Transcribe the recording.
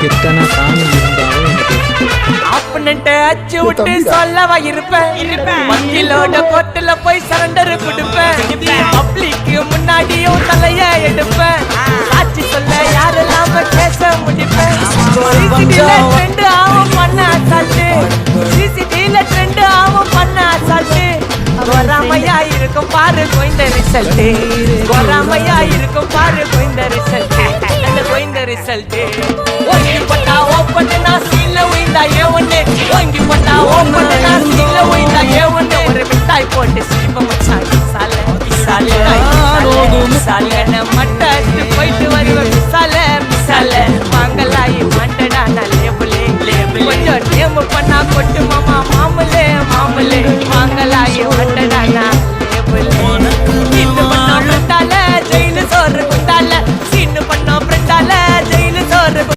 எத்தனை சாமி இருந்தாலும் ஆப்பனன்ட்ட அச்சு விட்டு சொல்லவா இருப்பேன் வக்கீலோட கோர்ட்டுல போய் சரண்டர் கொடுப்பேன் பப்ளிக்கு முன்னாடியும் தலைய எடுப்பேன் சாட்சி சொல்ல யாரெல்லாம் பேச முடிப்பேன் ட்ரெண்ட் ஆகும் பண்ண அசால்ட்டு சிசிடிவில ட்ரெண்ட் ஆகும் பண்ண அசால்ட்டு வராமையா இருக்கும் பாரு கோய்ந்த ரிசல்ட் வராமையா இருக்கும் பாரு கோய்ந்த ரிசல்ட் கோய்ந்த ரிசல்ட் ஓங்கி பட்டா ஓப்பன் நான் சீல உயிந்தா ஏவண்ணே ஓங்கி பட்டா ஓப்பன் நான் சீல உயிந்தா ஏவண்ணே ஒரு மிட்டாய் போட்டு சீப்ப மச்சான் சால சால மட்டாத்து போயிட்டு வருவேன் மிசால வாங்கலாயி மாட்டடா நான் லேபிளே கொஞ்சம் நேம் பண்ணா கொட்டு மாமா மாமலே வாங்கலாயி மாட்டடா